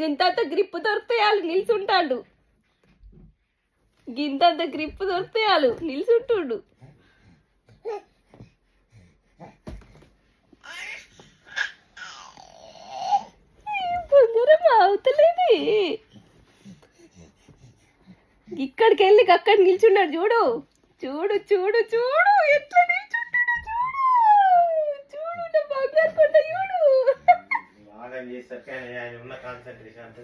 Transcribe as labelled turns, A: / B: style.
A: గింతంత grip దొరికితే వాళ్ళు నిల్చుంటాడు. గింతంత grip దొరికితే వాళ్ళు నిల్చుంటుండు. బొంగరం అవుతలేదు. ఇక్కడికి వెళ్ళి అక్కడ నిల్చున్నాడు. చూడు చూడు చూడు చూడు ఎట్లా నిల్చుంటాడు. చూడు చూడు నా బంగారు కొండ చూడు.
B: బాగా చేస్తారు కానీ ఆయన ఉన్న కాన్సన్ట్రేషన్ అంతా